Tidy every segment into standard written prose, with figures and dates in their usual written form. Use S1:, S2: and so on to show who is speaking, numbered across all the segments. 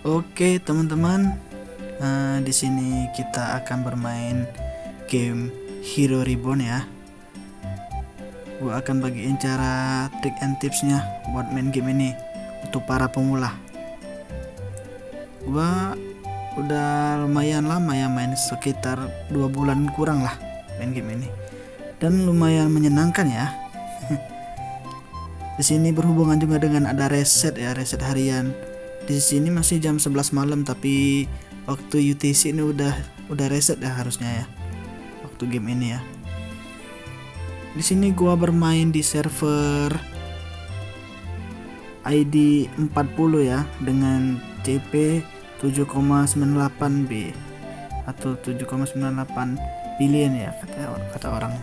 S1: Oke teman-teman, di sini kita akan bermain game Hero Reborn ya. Gua akan bagiin cara trik and tipsnya buat main game ini untuk para pemula. Gua udah lumayan lama ya main, sekitar 2 bulan kurang lah main game ini, dan lumayan menyenangkan ya. Di sini berhubungan juga dengan ada reset ya, reset harian. Di sini masih jam 11 malam, tapi waktu UTC ini udah reset ya harusnya ya, waktu game ini ya. Di sini gua bermain di server ID 40 ya, dengan CP 7,98B atau 7,98 billion ya kata orang.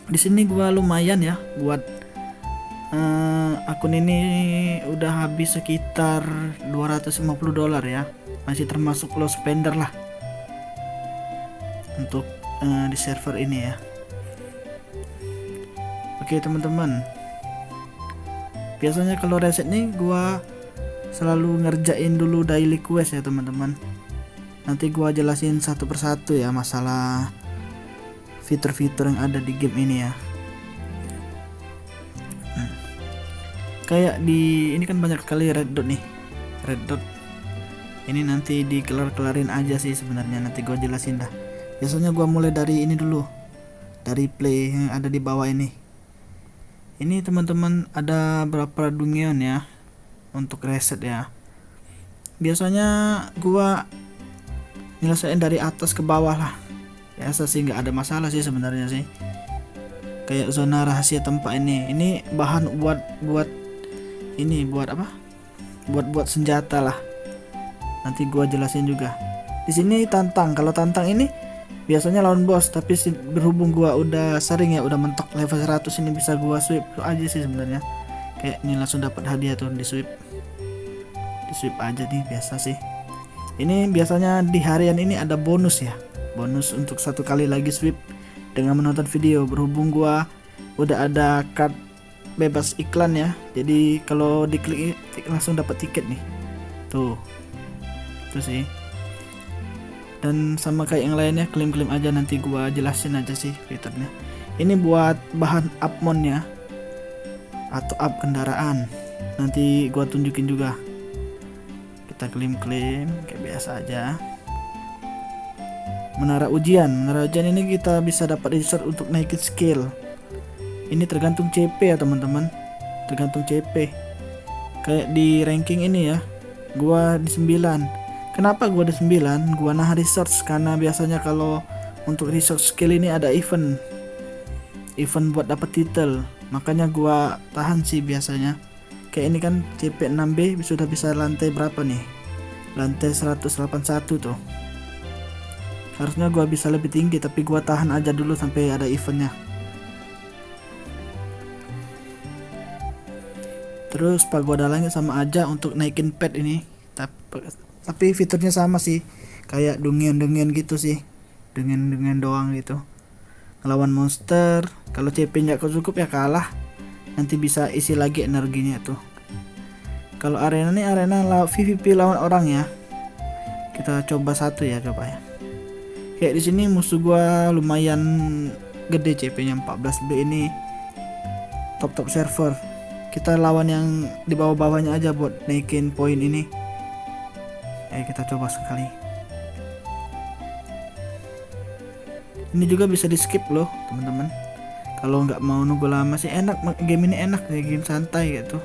S1: Di sini gua lumayan ya buat akun ini udah habis sekitar $250 ya, masih termasuk low spender lah untuk di server ini ya. Oke teman-teman, biasanya kalau reset nih gua selalu ngerjain dulu daily quest ya teman-teman. Nanti gua jelasin satu persatu ya masalah fitur-fitur yang ada di game ini ya. Kayak di ini kan banyak sekali red dot nih, red dot ini nanti dikelar-kelarin aja sih sebenarnya, nanti gue jelasin dah. Biasanya gue mulai dari ini dulu, dari play yang ada di bawah ini. Ini teman-teman ada berapa dungeon ya untuk reset ya. Biasanya gue nyelesain dari atas ke bawah lah, biasa sih, nggak ada masalah sih sebenarnya sih. Kayak zona rahasia tempat ini bahan buat ini buat apa? Buat senjata lah. Nanti gua jelasin juga. Di sini tantang. Kalau tantang ini biasanya lawan bos, tapi berhubung gua udah sering ya, udah mentok level 100 ini bisa gua sweep aja sih sebenarnya. Kayak ini langsung dapat hadiah tuh di sweep. Di sweep aja nih biasa sih. Ini biasanya di harian ini ada bonus ya. Bonus untuk 1 kali lagi sweep dengan menonton video. Berhubung gua udah ada card bebas iklan ya, jadi kalau diklik langsung dapat tiket nih tuh, itu sih. Dan sama kayak yang lainnya, klaim aja, nanti gua jelasin aja sih fiturnya. Ini buat bahan upmon ya, atau up kendaraan, nanti gua tunjukin juga. Kita klaim kayak biasa aja. Menara ujian ini kita bisa dapat resource untuk naikin skill. Ini tergantung CP ya teman-teman, tergantung CP. Kayak di ranking ini ya, gua di 9. Kenapa gua di 9? Gua nah resource, karena biasanya kalau untuk resource skill ini ada event buat dapat title, makanya gua tahan sih biasanya. Kayak ini kan CP 6B sudah bisa lantai berapa nih, lantai 181 tuh. Harusnya gua bisa lebih tinggi, tapi gua tahan aja dulu sampai ada eventnya. Terus pagoda langit sama aja untuk naikin pet ini, tapi fiturnya sama sih, kayak dungeon gitu sih, dungeon doang gitu. Ngelawan monster, kalau CP nggak cukup ya kalah, nanti bisa isi lagi energinya tuh. Kalau arena nih, arena PvP lawan orang ya, kita coba satu ya, coba ya. Kayak di sini musuh gua lumayan gede, CP-nya 14B ini, top server. Kita lawan yang di bawah-bawahnya aja buat naikin poin ini. Kita coba sekali. Ini juga bisa di skip loh teman-teman, kalau nggak mau nunggu lama sih. Enak game ini, enak ya, game santai gitu.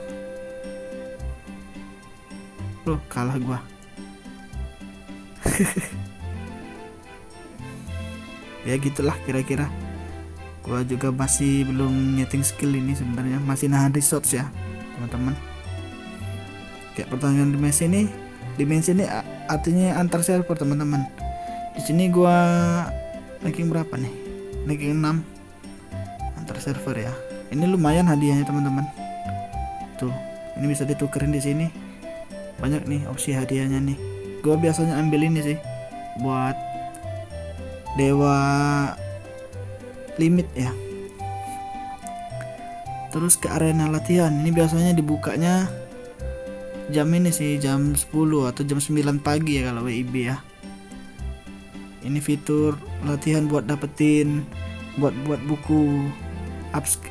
S1: Loh, kalah gua. Ya gitulah kira-kira. Gua juga masih belum nyeting skill ini sebenarnya, masih nahan resource ya teman-teman. Kayak pertandingan dimensi ini artinya antar server teman-teman. Di sini gua ranking berapa nih? Ranking 6 antar server ya. Ini lumayan hadiahnya teman-teman. Tuh, ini bisa ditukerin di sini. Banyak nih opsi hadiahnya nih. Gua biasanya ambil ini sih buat dewa limit ya. Terus ke arena latihan, ini biasanya dibukanya jam ini sih, jam 10 atau jam 9 pagi ya kalau WIB ya. Ini fitur latihan buat dapetin buat buku,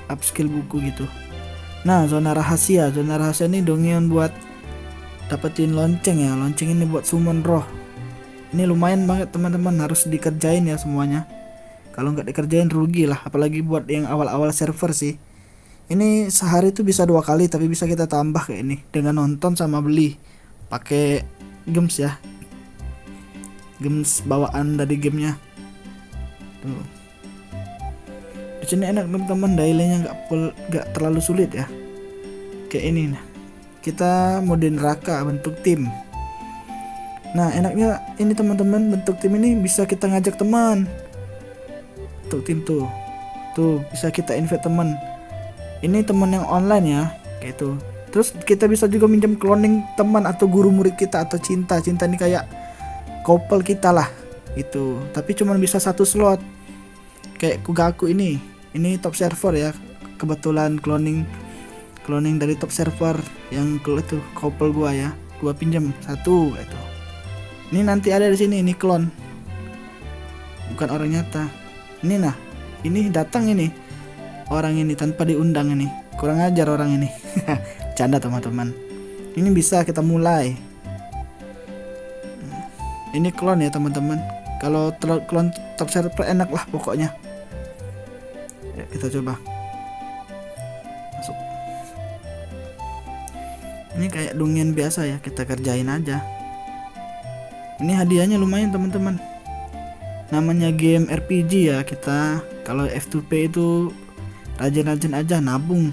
S1: upskill buku gitu. Nah, zona rahasia ini dongian buat dapetin lonceng ya. Lonceng ini buat summon roh. Ini lumayan banget teman-teman, harus dikerjain ya semuanya. Kalau nggak dikerjain rugi lah, apalagi buat yang awal-awal server sih. Ini sehari itu bisa 2 kali, tapi bisa kita tambah kayak ini dengan nonton sama beli pakai games ya, games bawaan dari gamenya tuh. Di sini enak teman-teman, dailynya nggak terlalu sulit ya. Kayak ini nah, kita mode neraka bentuk tim. Nah enaknya ini teman-teman, bentuk tim ini bisa kita ngajak teman. Bentuk tim tuh bisa kita invite teman. Ini teman yang online ya, kayak itu. Terus kita bisa juga minjem cloning teman atau guru murid kita atau cinta ini kayak couple kita lah itu. Tapi cuma bisa 1 slot. Kayak Kugaku ini top server ya. Kebetulan cloning dari top server yang itu couple gua ya. Gua pinjam 1 itu. Ini nanti ada di sini, ini clone. Bukan orang nyata. Ini nah, ini datang ini. Orang ini tanpa diundang ini. Kurang ajar orang ini. Canda teman-teman. Ini bisa kita mulai. Ini clone ya teman-teman. Kalau clone top server enak lah pokoknya. Ya, kita coba. Masuk. Ini kayak dongeng biasa ya, kita kerjain aja. Ini hadiahnya lumayan teman-teman. Namanya game RPG ya, kita kalau F2P itu rajin-rajin aja nabung.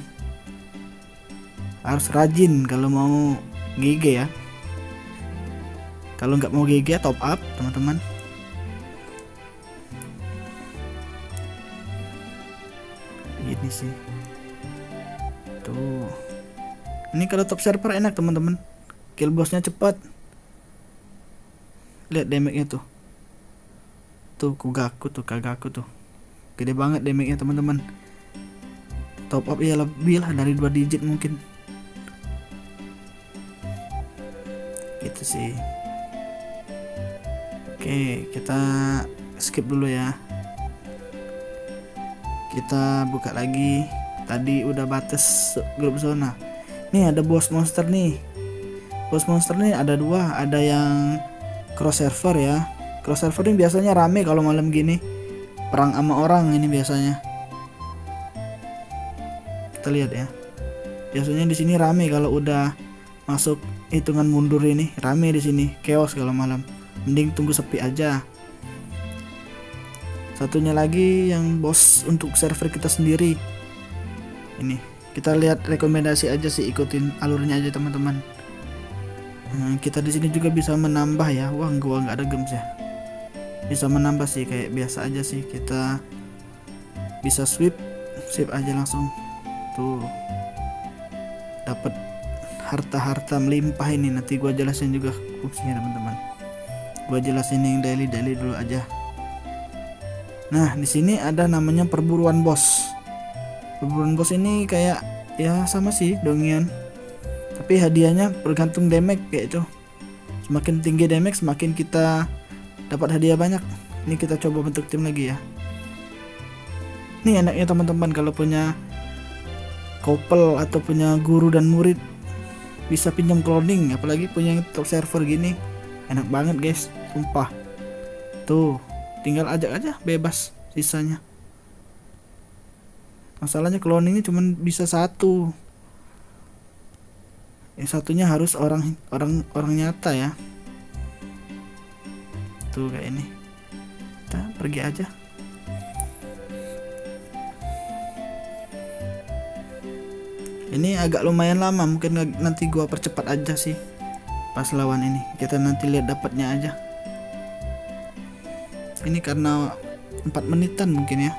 S1: Harus rajin kalau mau GG ya. Kalau nggak mau GG top up teman-teman. Ini sih. Tuh. Ini kalau top server enak teman-teman. Kill bossnya cepat. Lihat damage-nya tuh. Tuh Kagaku tuh. Gede banget damage-nya teman-teman. Top up ya lebih lah dari 2 digit mungkin. Gitu sih. Oke, kita skip dulu ya. Kita buka lagi. Tadi udah batas grup zona. Nih ada boss monster nih. Boss monster nih ada 2, ada yang cross server ya. Cross server ini biasanya rame kalau malam gini. Perang sama orang ini biasanya. Kita lihat ya. Biasanya di sini rame kalau udah masuk hitungan mundur ini, rame di sini, chaos kalau malam. Mending tunggu sepi aja. Satunya lagi yang bos untuk server kita sendiri. Ini kita lihat rekomendasi aja sih, ikutin alurnya aja teman-teman. Kita di sini juga bisa menambah ya. Wah, gua nggak ada gems ya. Bisa menambah sih kayak biasa aja sih. Kita bisa sweep aja langsung. Tuh. Dapat harta melimpah ini. Nanti gua jelasin juga fungsinya teman-teman. Gua jelasin yang daily dulu aja. Nah, di sini ada namanya perburuan bos. Perburuan bos ini kayak ya sama sih dongian. Tapi hadiahnya bergantung damage kayak itu. Semakin tinggi damage semakin kita dapat hadiah banyak. Ini kita coba bentuk tim lagi ya. Ini enaknya teman-teman kalau punya couple atau punya guru dan murid bisa pinjam cloning, apalagi punya top server gini. Enak banget guys, sumpah. Tuh, tinggal ajak aja bebas sisanya. Masalahnya cloningnya cuma bisa 1. Yang satunya harus orang nyata ya. Tuh kayak ini. Kita pergi aja. Ini agak lumayan lama, mungkin nanti gua percepat aja sih pas lawan ini. Kita nanti lihat dapatnya aja. Ini karena 4 menitan mungkin ya.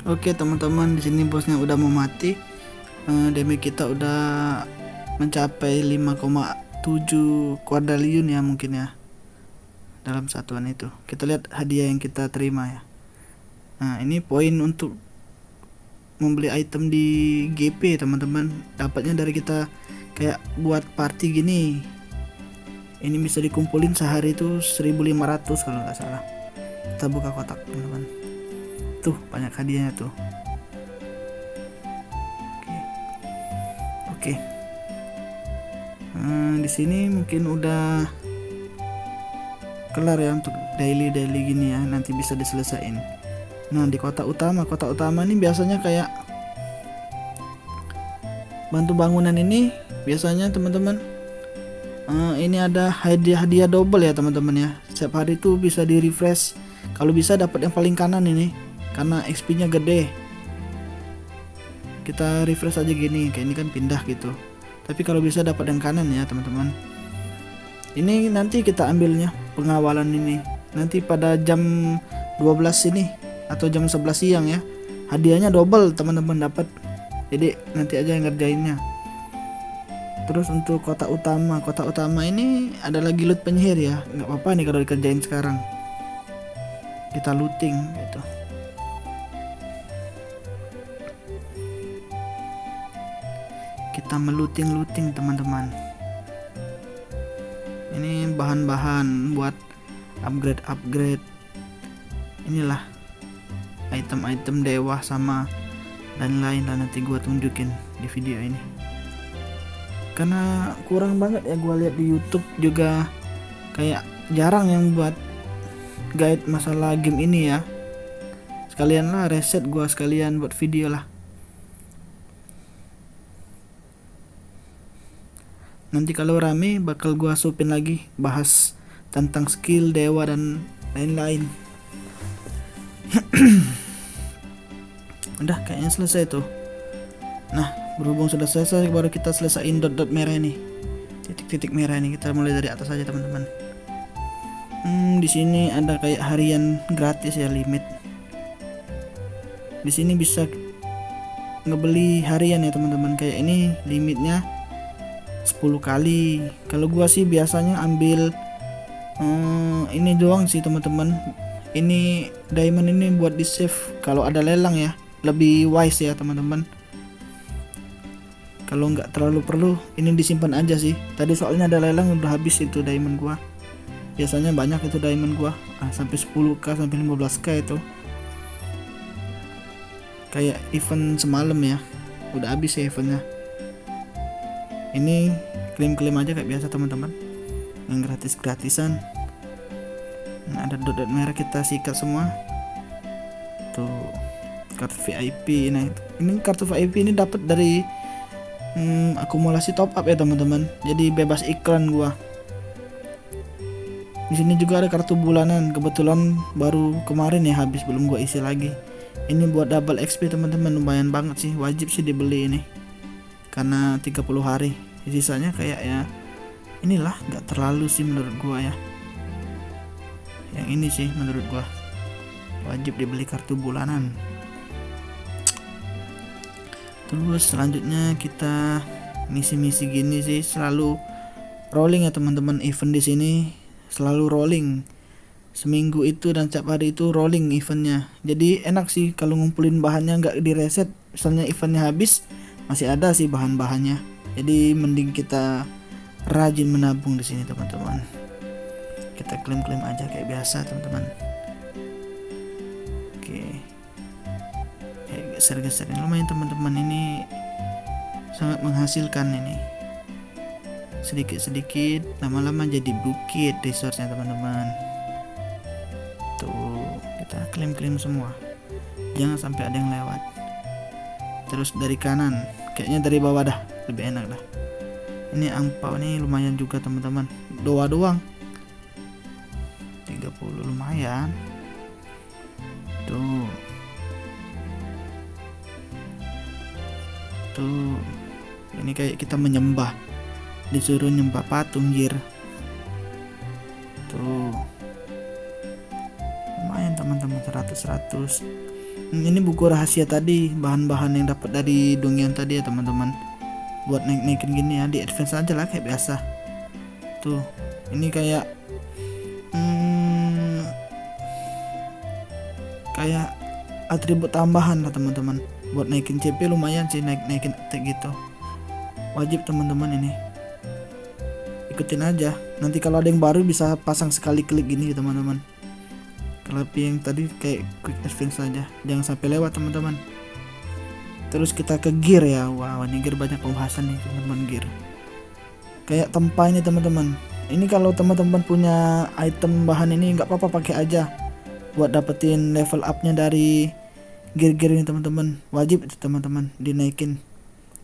S1: Oke teman-teman, di sini bosnya udah mau mati. Damage kita udah mencapai 5,7 kuadriliun ya mungkin ya dalam satuan itu. Kita lihat hadiah yang kita terima ya. Nah ini poin untuk membeli item di GP teman-teman, dapatnya dari kita kayak buat party gini. Ini bisa dikumpulin sehari itu 1.500 kalau nggak salah. Kita buka kotak teman-teman, tuh banyak hadiahnya tuh. Oke. Di sini mungkin udah kelar ya untuk daily gini ya, nanti bisa diselesain. Nah di kota utama ini biasanya kayak bantu bangunan ini biasanya teman-teman, ini ada hadiah double ya teman-teman ya. Setiap hari itu bisa di refresh, kalau bisa dapat yang paling kanan ini karena XP nya gede. Kita refresh aja gini, kayak ini kan pindah gitu, tapi kalau bisa dapat yang kanan ya teman-teman. Ini nanti kita ambilnya pengawalan ini nanti pada jam 12 ini atau jam 11 siang ya. Hadiahnya double teman-teman dapat, jadi nanti aja yang ngerjainnya. Terus untuk kota utama ini ada lagi loot penyihir ya, nggak apa-apa nih kalau dikerjain sekarang. Kita looting gitu. Kita meluting teman-teman. Ini bahan-bahan buat upgrade. Inilah item-item dewa sama dan lain lah, nanti gua tunjukin di video ini. Karena kurang banget ya gua lihat di YouTube juga, kayak jarang yang buat guide masalah game ini ya. Sekalian lah reset gua, sekalian buat video lah. Nanti kalau rame bakal gua supin lagi bahas tentang skill dewa dan lain-lain. Udah kayaknya selesai tuh. Nah berhubung sudah selesai, baru kita selesaiin dot merah ini, titik-titik merah ini. Kita mulai dari atas aja teman-teman. Di sini ada kayak harian gratis ya, limit. Di sini bisa ngebeli harian ya teman-teman, kayak ini limitnya 10 kali. Kalau gua sih biasanya ambil ini doang sih teman-teman. Ini diamond ini buat di save kalau ada lelang ya, lebih wise ya teman-teman. Kalau nggak terlalu perlu ini disimpan aja sih. Tadi soalnya ada lelang udah habis itu diamond gua. Biasanya banyak itu diamond gua, sampai 10k sampai 15k itu. Kayak event semalam ya, udah habis ya eventnya. Ini klaim aja kayak biasa teman-teman, yang gratisan. Nah, ada dot merah kita sikat semua tuh. Kartu VIP. Nah ini kartu VIP ini dapat dari akumulasi top up ya teman-teman, jadi bebas iklan gua. Di sini juga ada kartu bulanan, kebetulan baru kemarin ya habis, belum gua isi lagi. Ini buat double XP teman-teman, lumayan banget sih, wajib sih dibeli ini karena 30 hari. Sisanya kayak ya inilah, nggak terlalu sih menurut gua ya. Yang ini sih menurut gua wajib dibeli kartu bulanan. Terus selanjutnya kita misi-misi gini sih selalu rolling ya teman-teman. Event di sini selalu rolling, seminggu itu dan setiap hari itu rolling eventnya. Jadi enak sih kalau ngumpulin bahannya nggak direset. Misalnya eventnya habis masih ada sih bahan-bahannya. Jadi mending kita rajin menabung di sini teman-teman. Kita klaim aja kayak biasa teman-teman. Oke. Geser-geser ini lumayan teman-teman, ini sangat menghasilkan ini. Sedikit-sedikit lama-lama jadi bukit resource-nya teman-teman. Tuh, kita klaim semua. Jangan sampai ada yang lewat. Terus dari kanan, kayaknya dari bawah dah, lebih enak dah. Ini angpau nih lumayan juga teman-teman. Doa doang 30 lumayan. Tuh. Ini kayak kita menyembah, disuruh nyembah patung jir. Tuh lumayan teman-teman, 100. Ini buku rahasia tadi, bahan-bahan yang dapat dari Dongyang tadi ya teman-teman. Buat naik-naikin gini ya, di advance aja lah kayak biasa. Tuh, ini kayak kayak atribut tambahan lah teman-teman. Buat naikin CP lumayan sih, naikin attack gitu. Wajib teman-teman ini. Ikutin aja. Nanti kalau ada yang baru bisa pasang sekali klik gini teman-teman. Kalau yang tadi kayak quick advance saja, jangan sampai lewat teman-teman. Terus kita ke gear ya. Wow, ini gear banyak pembahasan nih teman-teman, gear. Kayak tempa ini teman-teman. Ini kalau teman-teman punya item bahan ini nggak apa-apa pakai aja. Buat dapetin level upnya dari gear-gear ini teman-teman. Wajib itu teman-teman dinaikin.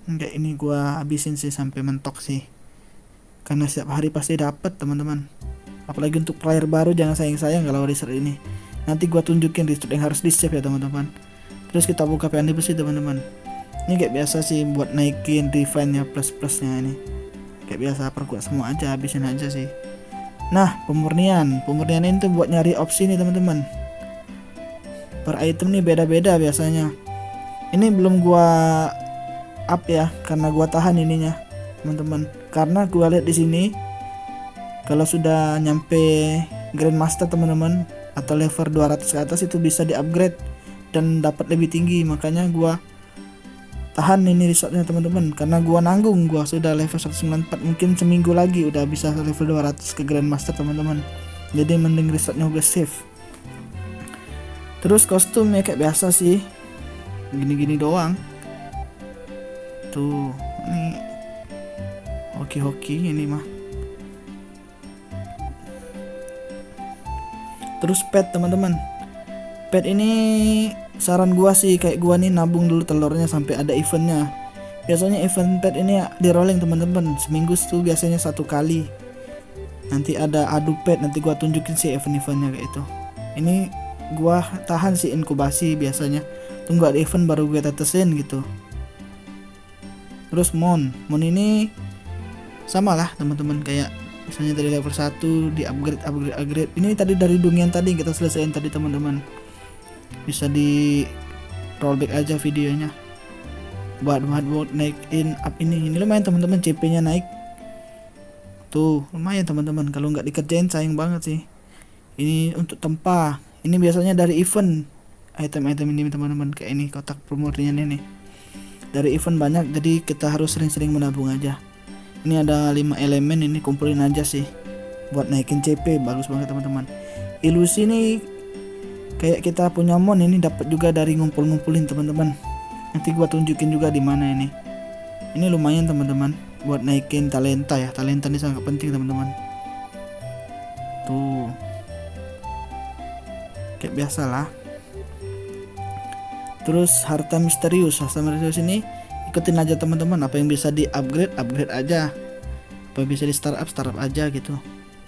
S1: Kayak ini gua habisin sih sampai mentok sih. Karena setiap hari pasti dapat teman-teman. Apalagi untuk player baru jangan sayang-sayang kalau reset ini. Nanti gua tunjukin reset yang harus di save ya teman-teman. Terus kita buka PND besi teman-teman. Ini kayak biasa sih buat naikin refine nya plus-plusnya ini. Kayak biasa perkuat semua aja, habisin aja sih. Nah, pemurnian ini tuh buat nyari opsi nih teman-teman. Per item nih beda-beda biasanya. Ini belum gua up ya, karena gua tahan ininya teman-teman. Karena gua lihat di sini kalau sudah nyampe Grandmaster teman-teman atau level 200 ke atas itu bisa di-upgrade dan dapat lebih tinggi. Makanya gua tahan ini resortnya teman-teman, karena gua nanggung, gua sudah level 194, mungkin seminggu lagi udah bisa level 200 ke Grandmaster teman-teman. Jadi mending resortnya gue save. Terus kostum ya kayak biasa sih, gini-gini doang. Tuh, ini hoki-hoki ini mah. Terus pet teman-teman. Pet ini saran gua sih, kayak gua nih nabung dulu telurnya sampai ada eventnya. Biasanya event pet ini di rolling teman-teman. Seminggu tuh biasanya 1 kali. Nanti ada adu pet, nanti gua tunjukin sih event-eventnya kayak itu. Ini gua tahan sih inkubasi biasanya. Tunggu ada event baru gue tetesin gitu. Terus Mon ini sama lah teman-teman, kayak misalnya dari level 1 di upgrade. Ini tadi dari Dongyang tadi kita selesaiin tadi teman-teman. Bisa di rollback aja videonya. Buat naikin up ini lumayan teman-teman, CP-nya naik. Tuh, lumayan teman-teman. Kalau nggak dikerjain sayang banget sih. Ini untuk tempa. Ini biasanya dari event. Item-item ini teman-teman, kayak ini kotak pemurnian ini. Dari event banyak, jadi kita harus sering-sering menabung aja. Ini ada 5 elemen, ini kumpulin aja sih buat naikin CP, bagus banget teman-teman. Ilusi nih kayak kita punya mon ini dapat juga dari ngumpulin teman-teman. Nanti gua tunjukin juga di mana ini. Ini lumayan teman-teman buat naikin talenta ya. Talenta ini sangat penting teman-teman. Tuh. Kayak biasa lah. Terus harta misterius ini ikutin aja teman-teman, apa yang bisa di upgrade aja, apa bisa di startup aja gitu.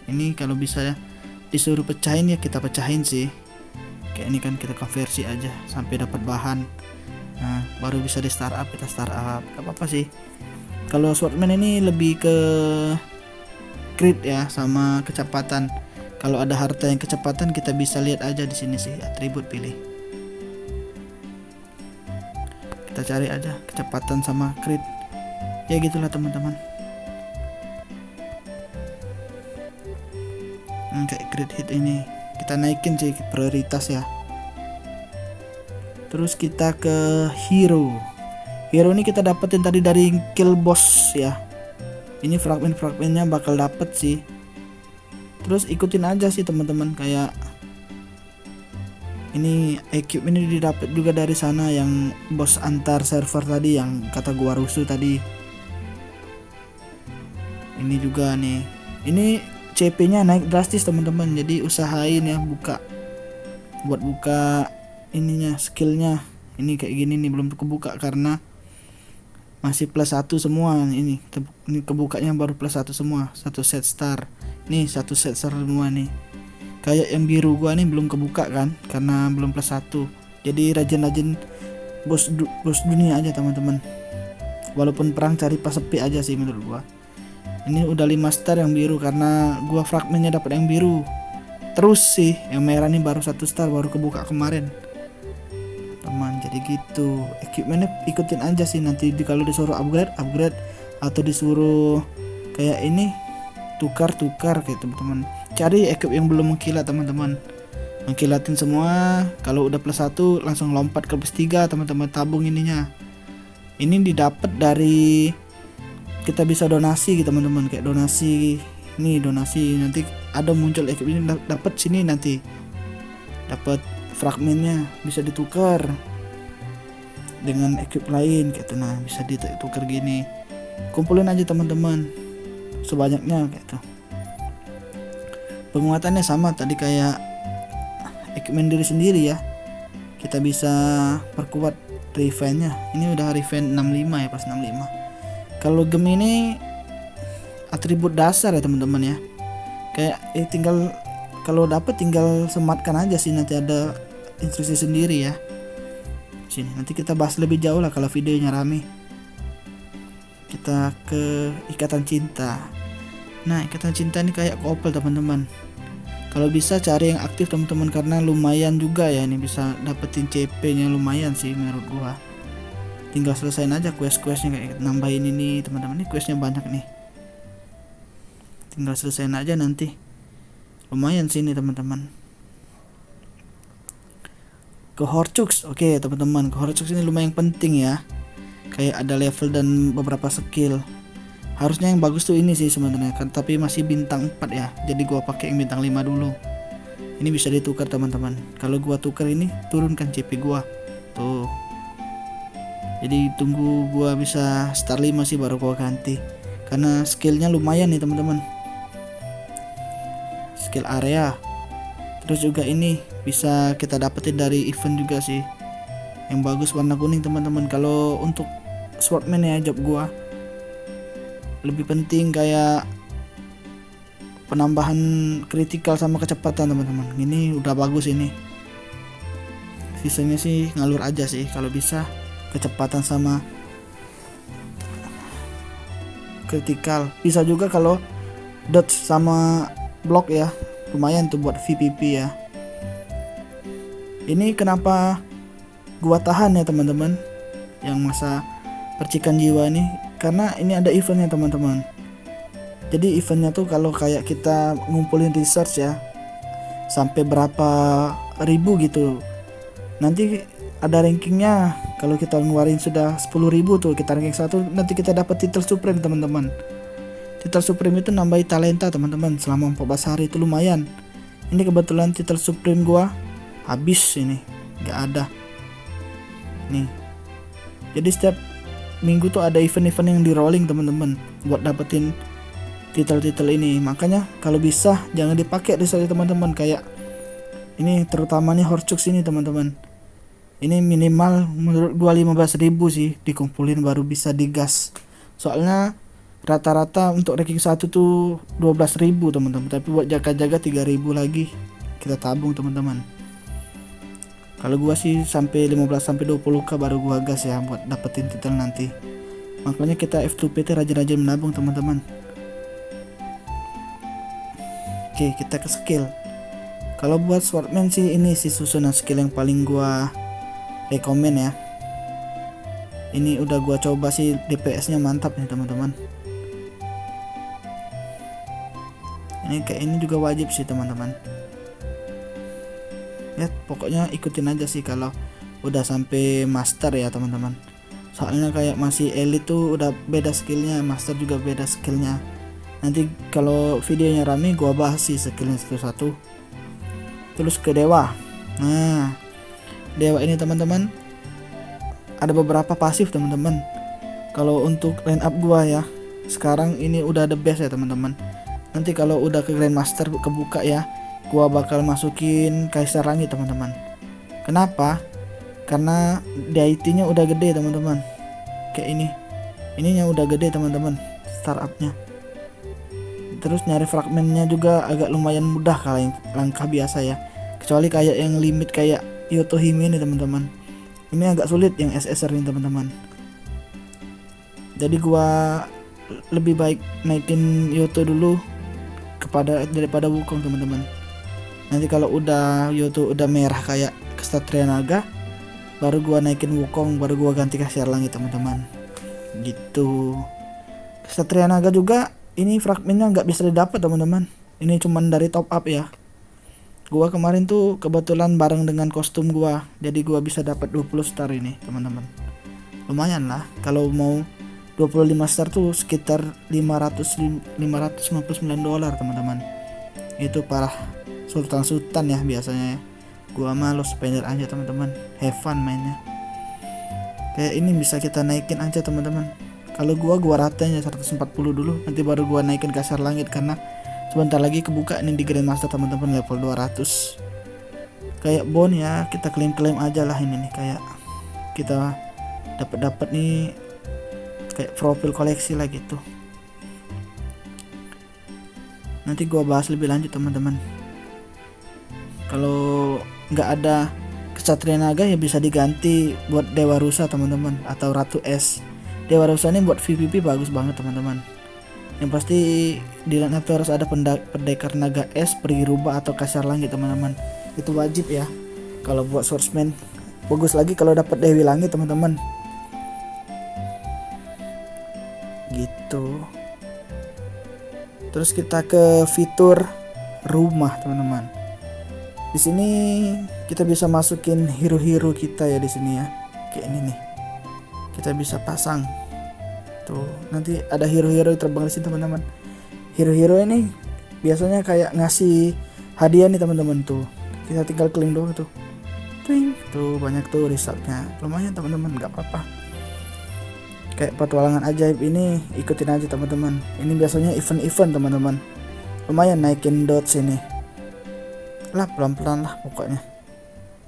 S1: Ini kalau bisa ya disuruh pecahin ya kita pecahin sih. Kayak ini kan kita konversi aja sampai dapat bahan. Nah baru bisa di startup, kita startup, gak apa-apa sih. Kalau swordman ini lebih ke crit ya sama kecepatan. Kalau ada harta yang kecepatan kita bisa lihat aja di sini sih, atribut pilih. Kita cari aja kecepatan sama crit. Ya gitulah teman-teman. Kayak crit hit ini kita naikin sih prioritas ya. Terus kita ke hero. Hero ini kita dapetin tadi dari kill boss ya. Ini fragmen-fragmennya bakal dapet sih. Terus ikutin aja sih teman-teman, kayak ini equip ini didapat juga dari sana yang bos antar server tadi yang kata gua rusuh tadi. Ini juga nih. Ini CP-nya naik drastis teman-teman. Jadi usahain ya buat buka ininya, skillnya. Ini kayak gini nih belum kebuka karena masih plus 1 semua. Ini kebukanya baru plus 1 semua. 1 set star. Nih 1 set star semua nih. Kayak yang biru gua nih belum kebuka kan karena belum plus 1. Jadi rajin-rajin bos dunia aja teman-teman. Walaupun perang cari pas sepi aja sih menurut gua. Ini udah 5 star yang biru karena gua fragmennya dapat yang biru. Terus sih yang merah nih baru 1 star, baru kebuka kemarin. teman-teman. Jadi gitu, equipmentnya ikutin aja sih, nanti kalau disuruh upgrade atau disuruh kayak ini tukar kayak teman-teman. Cari equip yang belum mengkilat teman-teman, mengkilatin semua. Kalau udah plus 1 langsung lompat ke plus 3 teman-teman. Tabung ininya, ini didapat dari kita bisa donasi gitu teman-teman, kayak donasi nanti ada muncul equip ini, dapat sini, nanti dapat fragmennya bisa ditukar dengan equip lain gitu. Nah bisa ditukar gini, kumpulin aja teman-teman sebanyaknya gitu. Penguatannya sama tadi kayak equipment diri sendiri ya, kita bisa perkuat refine-nya. Ini udah refine 65 ya, pas 65. Kalau gem ini atribut dasar ya teman-teman ya, kayak tinggal kalau dapet tinggal sematkan aja sih, nanti ada instruksi sendiri ya. Sini nanti kita bahas lebih jauh lah kalau videonya rame. Kita ke ikatan cinta. Nah ikatan cinta ini kayak couple teman-teman. Kalau bisa cari yang aktif teman-teman, karena lumayan juga ya, ini bisa dapetin CP-nya lumayan sih menurut gua. Tinggal selesain aja quest-questnya, kayak nambahin ini teman-teman. Ini questnya banyak nih, tinggal selesain aja nanti. Lumayan sih ini teman-teman. Ke Horcrux, oke teman-teman, ke Horcrux ini lumayan penting ya, kayak ada level dan beberapa skill. Harusnya yang bagus tuh ini sih sebenarnya kan, tapi masih bintang 4 ya, jadi gua pakai yang bintang 5 dulu. Ini bisa ditukar teman-teman. Kalau gua tukar ini turunkan CP gua tuh, jadi tunggu gua bisa star 5 sih baru gua ganti, karena skillnya lumayan nih teman-teman, skill area. Terus juga ini bisa kita dapetin dari event juga sih, yang bagus warna kuning teman-teman. Kalau untuk swordman ya, job gua lebih penting kayak penambahan kritikal sama kecepatan teman-teman. Ini udah bagus ini, sisanya sih ngalur aja sih. Kalau bisa kecepatan sama kritikal, bisa juga kalau dodge sama block ya, lumayan tuh buat VPP ya. Ini kenapa gua tahan ya teman-teman yang masa percikan jiwa nih, karena ini ada eventnya teman-teman. Jadi eventnya tuh kalau kayak kita ngumpulin research ya, sampai berapa ribu gitu, nanti ada rankingnya. Kalau kita ngeluarin sudah 10.000 tuh, kita ranking 1, nanti kita dapat title supreme teman-teman. Title supreme itu nambahin talenta teman-teman selama 14 hari, itu lumayan. Ini kebetulan title supreme gua habis, ini nggak ada nih. Jadi setiap minggu tuh ada event-event yang di rolling teman-teman buat dapetin title-title ini. Makanya kalau bisa jangan dipakai research teman-teman, kayak ini terutamanya Horcrux ini teman-teman. Ini minimal menurut gua 15.000 sih dikumpulin baru bisa digas. Soalnya rata-rata untuk ranking 1 tuh 12.000 teman-teman, tapi buat jaga-jaga 3.000 lagi kita tabung teman-teman. Kalau gua sih sampai 15-20k baru gua gas ya buat dapetin title nanti. Makanya kita F2PT rajin-rajin menabung teman-teman. Oke, kita ke skill. Kalau buat swordman sih ini sih susunan skill yang paling gua rekomen ya. Ini udah gua coba sih, DPS-nya mantap nih teman-teman. Ini kayak ini juga wajib sih teman-teman. Ya pokoknya ikutin aja sih kalau udah sampai master ya teman-teman. Soalnya kayak masih elite tuh udah beda skillnya, master juga beda skillnya. Nanti kalau videonya rame gua bahas sih skillnya satu-satu. Terus ke dewa. Nah dewa ini teman-teman ada beberapa pasif teman-teman. Kalau untuk line up gua ya sekarang ini udah the best ya teman-teman. Nanti kalau udah ke grandmaster kebuka ya, gua bakal masukin Kaisar Langit teman-teman. Kenapa? Karena deity-nya udah gede teman-teman. Kayak ini. Ininya udah gede teman-teman, startupnya. Terus nyari fragmennya juga agak lumayan mudah kalau yang langkah biasa ya. Kecuali kayak yang limit kayak Yotohime ini teman-teman. Ini agak sulit yang SSR ini teman-teman. Jadi gua lebih baik naikin Yoto dulu daripada Wukong teman-teman. Nanti kalau udah Yoto udah merah kayak Kesatria Naga, baru gua naikin Wukong, baru gua ganti Kasir Langit teman-teman. Gitu. Kesatria Naga juga ini fragmennya nggak bisa didapat teman-teman. Ini cuman dari top up ya. Gua kemarin tuh kebetulan bareng dengan kostum gua, jadi gua bisa dapat 20 star ini teman-teman. Lumayan lah, kalau mau 25 star tuh sekitar 559 dolar teman-teman. Itu parah sultan ya biasanya ya. Gua malos spender aja teman-teman, have fun mainnya. Kayak ini bisa kita naikin aja teman-teman. Kalau gua ratanya 140 dulu, nanti baru gua naikin Kasar Langit karena sebentar lagi kebuka ini di Grandmaster teman-teman, level 200. Kayak bon ya, kita klaim aja lah ini nih, kayak kita dapat nih kayak profil koleksi lah gitu. Nanti gua bahas lebih lanjut teman-teman. Kalau nggak ada Kesatria Naga ya bisa diganti buat Dewa Rusa teman-teman, atau Ratu Es. Dewa Rusa ini buat PvP bagus banget teman-teman. Yang pasti di line up harus ada pendekar naga es, peri rubah atau Kasar Langit teman-teman. Itu wajib ya. Kalau buat swordsman bagus lagi kalau dapat Dewi Langit teman-teman. Gitu. Terus kita ke fitur rumah teman-teman. Di sini kita bisa masukin hero-hero kita ya di sini ya. Kayak ini nih. Kita bisa pasang. Tuh, nanti ada hero-hero terbang di sini teman-teman. Hero-hero ini biasanya kayak ngasih hadiah nih teman-teman tuh. Kita tinggal klik doang tuh. Ting, tuh banyak tuh resultnya. Lumayan teman-teman, nggak apa-apa. Kayak petualangan ajaib ini ikutin aja teman-teman. Ini biasanya event-event teman-teman. Lumayan naikin dots ini. Lah pelan-pelan lah pokoknya.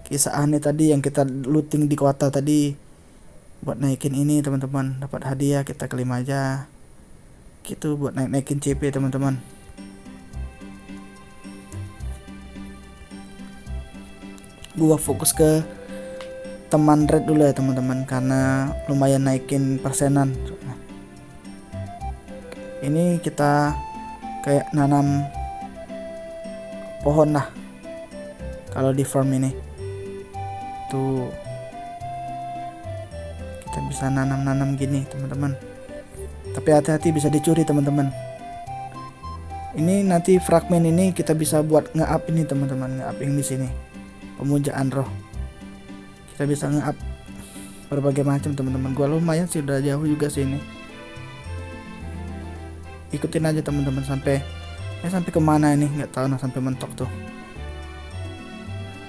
S1: Kisah aneh tadi yang kita looting di kota tadi, buat naikin ini teman-teman, dapat hadiah kita klaim aja. Gitu buat naikin CP teman-teman. Gua fokus ke teman red dulu ya teman-teman, karena lumayan naikin persenan. Ini kita kayak nanam pohon lah kalau di farm ini. Tuh kita bisa nanam gini teman-teman. Tapi hati-hati bisa dicuri teman-teman. Ini nanti fragmen ini kita bisa buat nge-up ini teman-teman, nge-up yang di sini. Pemujaan roh. Kita bisa nge-up berbagai macam teman-teman. Gua lumayan sih, udah jauh juga sih ini. Ikutin aja teman-teman sampai kemana ini nggak tahu, nah sampai mentok tuh.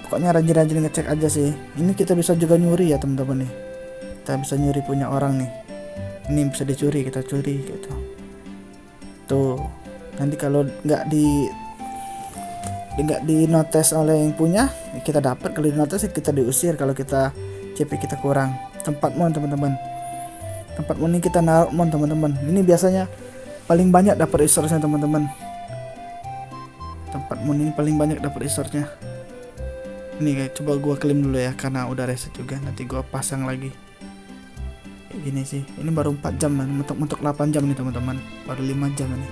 S1: Pokoknya rajin-rajin ngecek aja sih. Ini kita bisa juga nyuri ya teman-teman nih. Kita bisa nyuri punya orang nih. Ini bisa dicuri, kita curi gitu. Tuh. Nanti kalau nggak di notice oleh yang punya, kita dapat. Kalau di notice kita diusir kalau kita CP kita kurang. Tempat mon teman-teman. Tempat mon ini kita naruh mon teman-teman. Ini biasanya paling banyak dapat resource-nya teman-teman. Tempat mon ini paling banyak dapat resource-nya. Ini kayak coba gua klaim dulu ya, karena udah reset juga. Nanti gua pasang lagi. Kayak gini sih. Ini baru 4 jam, mentok 8 jam nih teman-teman. Baru 5 jam ini.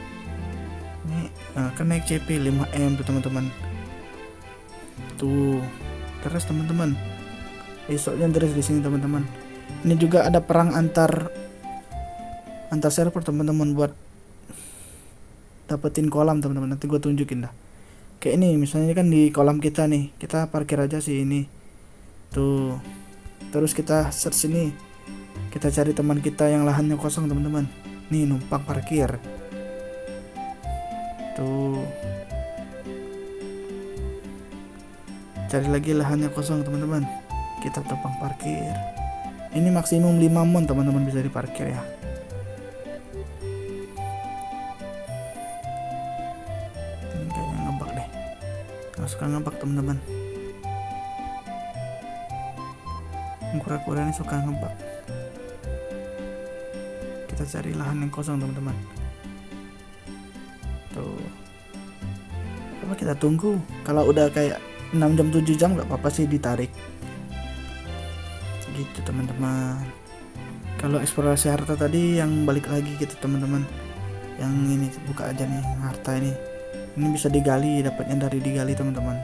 S1: Ini kan naik CP 5M tuh teman-teman. Tuh. Terus teman-teman. Besoknya terus di sini teman-teman. Ini juga ada perang antar server teman-teman buat dapetin kolam teman-teman. Nanti gue tunjukin dah. Kayak ini misalnya kan di kolam kita nih, kita parkir aja sih ini. Tuh. Terus kita search sini. Kita cari teman kita yang lahannya kosong teman-teman. Nih numpang parkir. Tuh. Cari lagi lahannya kosong teman-teman. Kita numpang parkir. Ini maksimum 5 mon teman-teman bisa diparkir ya. Ini kayaknya ngebug deh. Nggak suka ngebug teman-teman. Kura-kura ini suka ngebug. Kita cari lahan yang kosong teman-teman. Tuh. Apa kita tunggu? Kalau udah kayak 6 jam 7 jam nggak apa-apa sih ditarik. Gitu teman-teman. Kalau eksplorasi harta tadi yang balik lagi gitu teman-teman. Yang ini buka aja nih harta ini. Ini bisa digali, dapatnya dari digali teman-teman.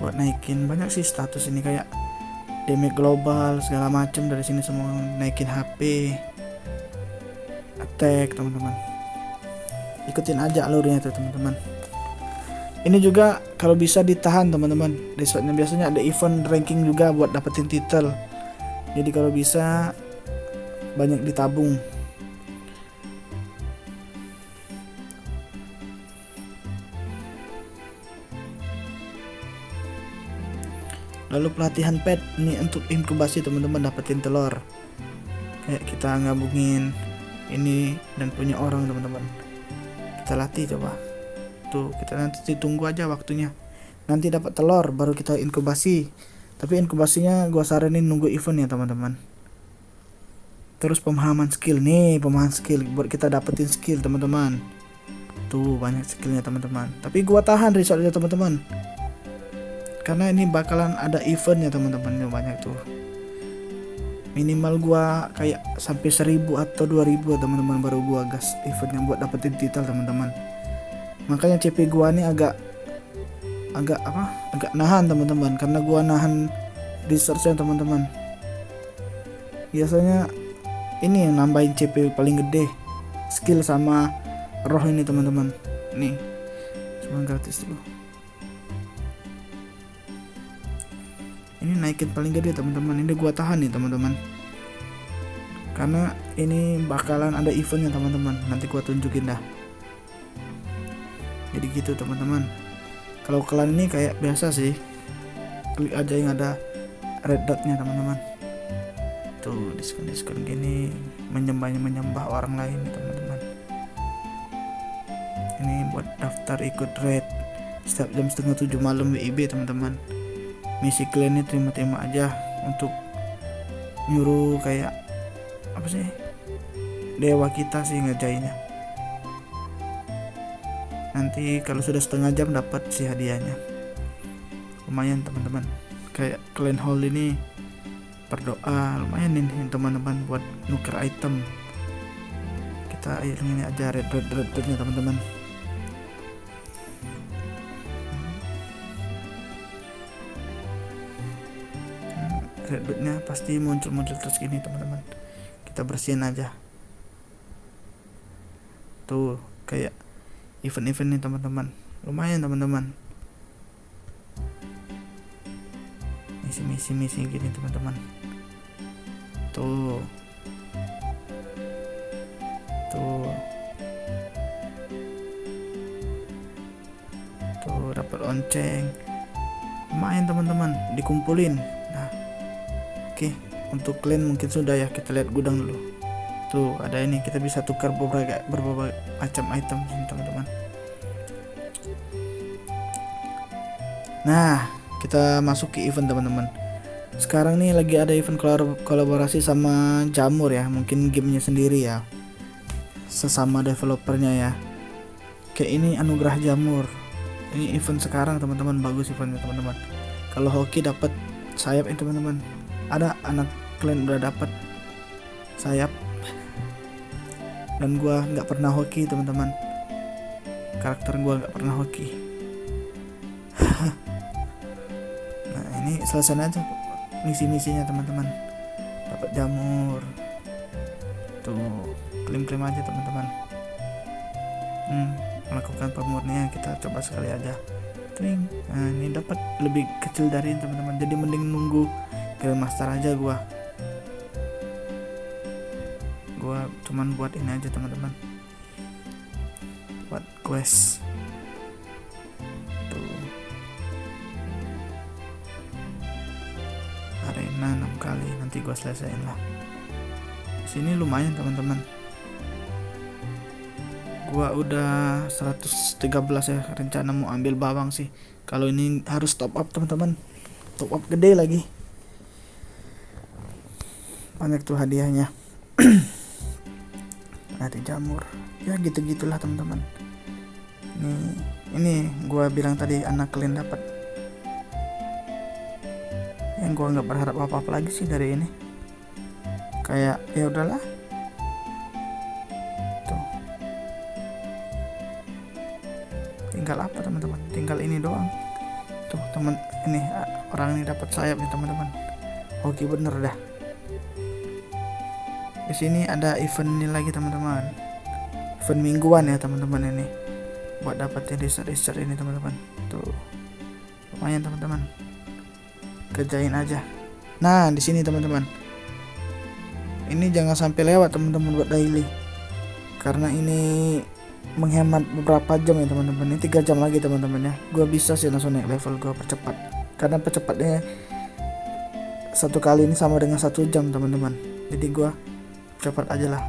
S1: buat naikin banyak sih status ini, kayak damage global segala macam dari sini semua, naikin HP, attack teman-teman. Ikutin aja alurnya tuh teman-teman. Ini juga kalau bisa ditahan teman-teman, resortnya biasanya ada event ranking juga buat dapetin title, jadi kalau bisa banyak ditabung. Lalu pelatihan pet ini untuk inkubasi teman-teman, dapetin telur. Kayak kita ngabungin ini dan punya orang teman-teman, kita latih coba. Tuh kita nanti tunggu aja waktunya, nanti dapat telur baru kita inkubasi. Tapi inkubasinya gua saranin nunggu event ya teman-teman. Terus pemahaman skill nih, pemahaman skill buat kita dapetin skill teman-teman. Tuh banyak skillnya teman-teman. Tapi gua tahan resortnya teman-teman, karena ini bakalan ada eventnya teman-teman, yang banyak tuh. Minimal gua kayak sampai 1000 atau 2000 teman-teman baru gua gas event yang buat dapetin title teman-teman. Makanya CP gua nih agak nahan teman-teman, karena gua nahan researchnya teman-teman. Biasanya ini yang nambahin CP paling gede, skill sama roh ini teman-teman. Nih cuma gratis dulu. Ini naikin paling gede teman-teman, ini gua tahan nih teman-teman, karena ini bakalan ada eventnya teman-teman, nanti gua tunjukin dah. Jadi gitu teman-teman. Kalau klan ini kayak biasa sih, klik aja yang ada red dotnya teman-teman. Tuh diskon gini, menyembah orang lain teman-teman. Ini buat daftar ikut raid setiap jam 6:30 malam WIB teman-teman. Misi klan ini terima-terima aja, untuk nyuruh kayak apa sih, dewa kita sih ngerjainnya. Nanti kalau sudah setengah jam dapat si hadiahnya, lumayan teman-teman. Kayak clan hall ini berdoa lumayan ini teman-teman buat nuker item. Kita ini aja red-nya teman-teman. Rednya pasti muncul terus gini teman-teman, kita bersihin aja. Tuh kayak event nih teman-teman, lumayan teman-teman. Misi gini teman-teman. Tuh dapat lonceng, lumayan teman-teman, dikumpulin. Nah oke, untuk clan mungkin sudah ya, kita lihat gudang dulu. Tuh ada ini, kita bisa tukar berbagai macam item sini teman-teman. Nah kita masuk ke event teman-teman. Sekarang nih lagi ada event kolaborasi sama Jamur ya, mungkin gamenya sendiri ya, sesama developernya ya. Kayak ini anugerah Jamur, ini event sekarang teman-teman, bagus eventnya teman-teman. Kalau hoki dapat sayap ini teman-teman, ada anak klan udah dapat sayap, dan gua nggak pernah hoki teman-teman, karakter gua nggak pernah hoki. Nah ini selesai aja misinya teman-teman, dapat jamur. Tuh klaim aja teman-teman. Melakukan pemurnian, kita coba sekali aja. Nah ini dapat lebih kecil dari ini teman-teman, jadi mending nunggu Grandmaster aja. Gua cuman buat ini aja teman-teman, buat quest. Tuh arena 6 kali, nanti gua selesaiin lah. Sini lumayan teman-teman, gua udah 113 ya, rencana mau ambil bawang sih. Kalau ini harus top up teman-teman, top up gede lagi, banyak tuh hadiahnya. Ada jamur ya, gitu-gitulah teman-teman. Ini gua bilang tadi anak kalian dapat, yang gua nggak berharap apa-apa lagi sih dari ini. Kayak ya udahlah. Tuh tinggal apa teman-teman, tinggal ini doang. Tuh teman ini orang ini dapat sayap nih teman-teman. Oke bener dah. Di sini ada event ini lagi teman-teman. Event mingguan ya teman-teman ini. Buat dapetin research ini teman-teman. Tuh. Lumayan teman-teman. Kerjain aja. Nah, di sini teman-teman. Ini jangan sampai lewat teman-teman buat daily. Karena ini menghemat beberapa jam ya teman-teman. Ini 3 jam lagi teman-teman ya. Gua bisa sih langsung naik level, gua percepat. Karena percepatnya satu kali ini sama dengan 1 jam teman-teman. Jadi gua cepat aja lah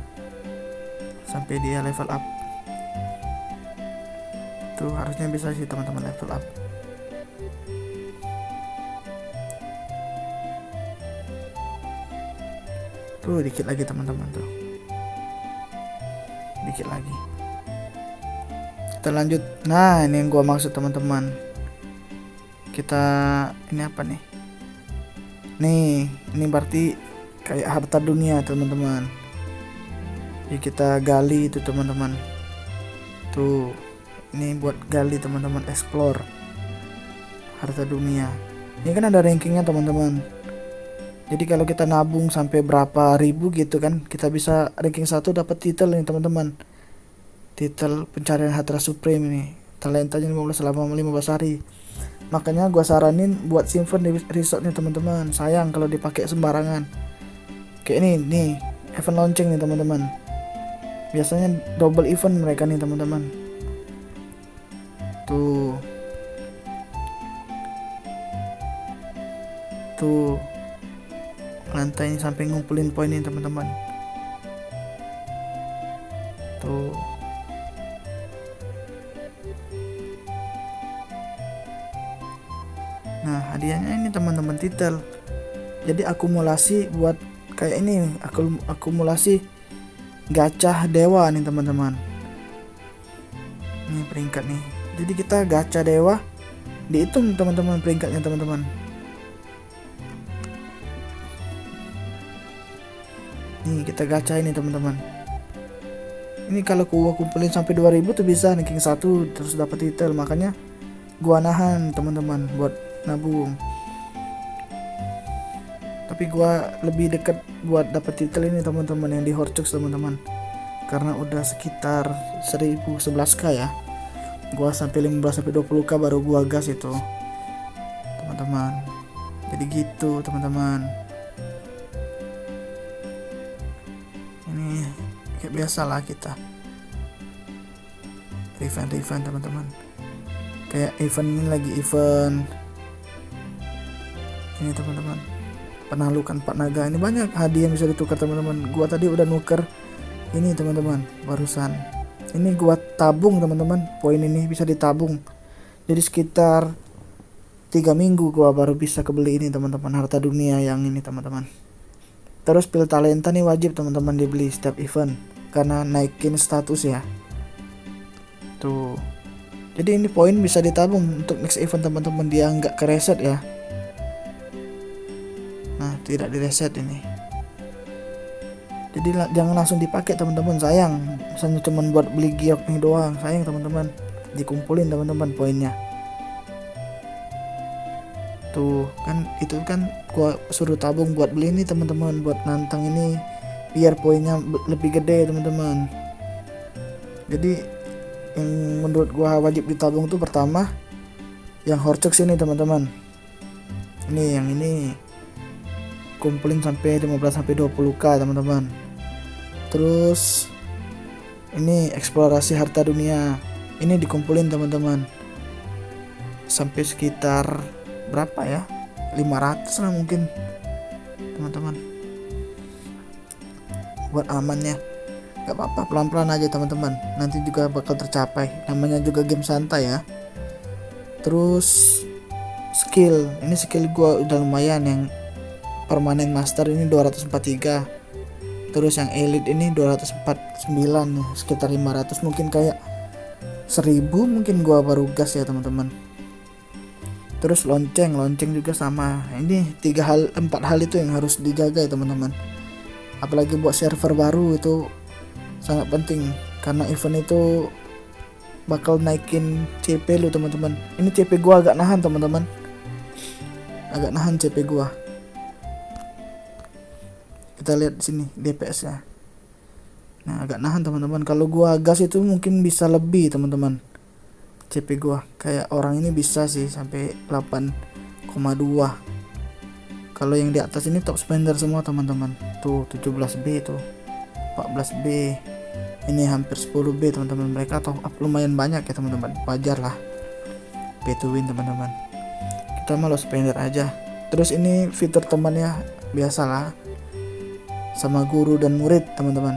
S1: sampai dia level up. Tuh harusnya bisa sih teman-teman level up. Tuh dikit lagi teman-teman, tuh dikit lagi. Kita lanjut. Nah ini yang gua maksud teman-teman. Kita ini apa nih? Nih ini berarti kayak harta dunia teman-teman. Jadi kita gali itu teman-teman. Tuh ini buat gali teman-teman, explore harta dunia. Ini kan ada rankingnya teman-teman. Jadi kalau kita nabung sampai berapa ribu gitu kan, kita bisa ranking 1 dapat titel nih teman-teman. Titel pencarian harta supreme ini. Talentanya 15 selama 15 hari. Makanya gua saranin buat simpen di resort nih teman-teman. Sayang kalau dipakai sembarangan. Kayak ini nih, event launching nih teman-teman. Biasanya double event mereka nih teman-teman. Tuh. Tuh. Lantai ini sampai ngumpulin poin nih teman-teman. Tuh. Nah, hadiahnya ini teman-teman titel. Jadi akumulasi buat kayak ini, akumulasi gacha dewa nih teman-teman. Ini peringkat nih. Jadi kita gacha dewa, dihitung teman-teman peringkatnya teman-teman. Nih kita gacha ini teman-teman. Ini kalau gua kumpulin sampai 2000 tuh bisa ranking 1 terus dapat titel. Makanya gua nahan teman-teman buat nabung. Tapi gua lebih dekat buat dapat titel ini teman-teman yang di Horcrux teman-teman. Karena udah sekitar 1011k ya. Gua sampai 15 sampai 20k baru gua gas itu. Teman-teman. Jadi gitu teman-teman. Ini kayak biasa lah kita. Event teman-teman. Kayak event ini lagi event. Ini teman-teman. Penaklukan Pak Naga, ini banyak hadiah yang bisa ditukar teman-teman. Gua tadi udah nuker ini teman-teman barusan. Ini gua tabung teman-teman, poin ini bisa ditabung. Jadi sekitar 3 minggu gua baru bisa kebeli ini teman-teman, harta dunia yang ini teman-teman. Terus pil talenta nih wajib teman-teman dibeli setiap event karena naikin status ya. Tuh. Jadi ini poin bisa ditabung untuk next event teman-teman, dia nggak kereset ya. Nah, tidak direset ini. Jadi jangan langsung dipakai teman-teman, sayang. Misalnya cuma buat beli giok nih doang, sayang teman-teman. Dikumpulin teman-teman poinnya. Tuh, kan itu kan gua suruh tabung buat beli ini teman-teman, buat nantang ini biar poinnya lebih gede teman-teman. Jadi yang menurut gua wajib ditabung tuh pertama yang Horcrux ini teman-teman. Ini yang ini kumpulin sampai 15 sampai 20k teman-teman. Terus ini eksplorasi harta dunia. Ini dikumpulin teman-teman. Sampai sekitar berapa ya? 500 lah mungkin. Teman-teman. Buat amannya. Gak apa-apa, pelan-pelan aja teman-teman. Nanti juga bakal tercapai. Namanya juga game santai ya. Terus skill. Ini skill gua udah lumayan, yang permanen master ini 243. Terus yang elite ini 249 nih, sekitar 500, mungkin kayak 1000 mungkin gua baru gas ya teman-teman. Terus lonceng juga sama. Ini 4 hal itu yang harus dijaga ya teman-teman. Apalagi buat server baru itu sangat penting karena event itu bakal naikin CP lu teman-teman. Ini CP gua agak nahan teman-teman. agak nahan CP gua. Kita lihat sini DPS ya. Nah, agak nahan teman-teman. Kalau gua gas itu mungkin bisa lebih teman-teman. CP gua kayak orang ini bisa sih sampai 8,2. Kalau yang di atas ini top spender semua teman-teman. Tuh 17B tuh, 14B. Ini hampir 10B teman-teman. Mereka top up lumayan banyak ya teman-teman. Wajar lah. Pay to win teman-teman. Kita malah spender aja. Terus ini fitur temannya biasalah. Sama guru dan murid teman-teman.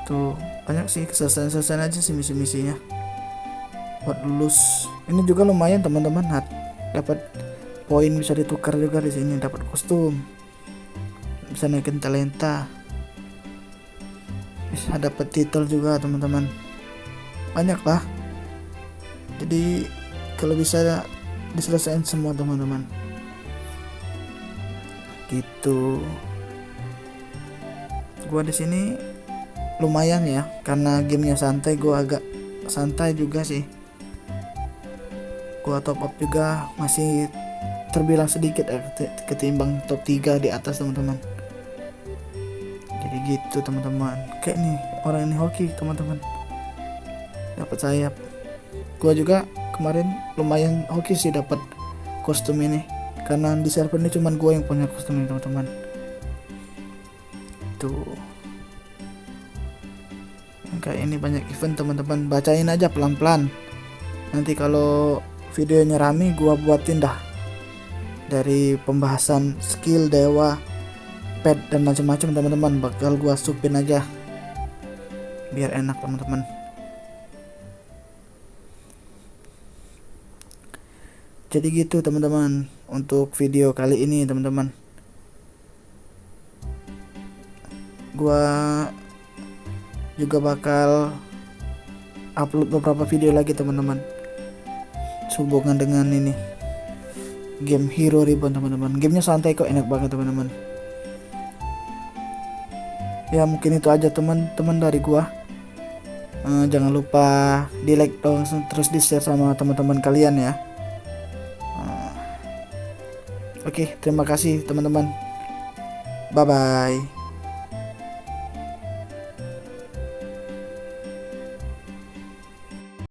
S1: Tuh banyak sih, selesai aja sih misi-misinya. Buat lulus. Ini juga lumayan teman-teman. Dapat poin, bisa ditukar juga di sini, dapat kostum. Bisa naikin talenta. Bisa dapat titel juga teman-teman. Banyak lah. Jadi kalau bisa diselesaikan semua teman-teman. Gitu. Gua di sini lumayan ya, karena gamenya santai. Gua agak santai juga sih. Gua top up juga masih terbilang sedikit ketimbang top 3 di atas teman-teman. Jadi gitu teman-teman. Kayak nih orang ini hoki teman-teman, dapat sayap. Gua juga kemarin lumayan hoki sih dapat kostum ini, karena di server ini cuman gua yang punya kostum ini teman-teman. Tuh kayak ini banyak event teman-teman. Bacain aja pelan-pelan. Nanti kalau videonya rame gua buatin dah dari pembahasan skill dewa, pet dan macam-macam teman-teman. Bakal gua supin aja biar enak teman-teman. Jadi gitu teman-teman untuk video kali ini teman-teman. Gua juga bakal upload beberapa video lagi teman-teman, sehubungan dengan ini game Hero Reborn teman-teman. Gamenya santai kok, enak banget teman-teman. Ya mungkin itu aja teman-teman dari gua. Jangan lupa di like dong, terus di share sama teman-teman kalian ya. Oke, terima kasih teman-teman. Bye bye.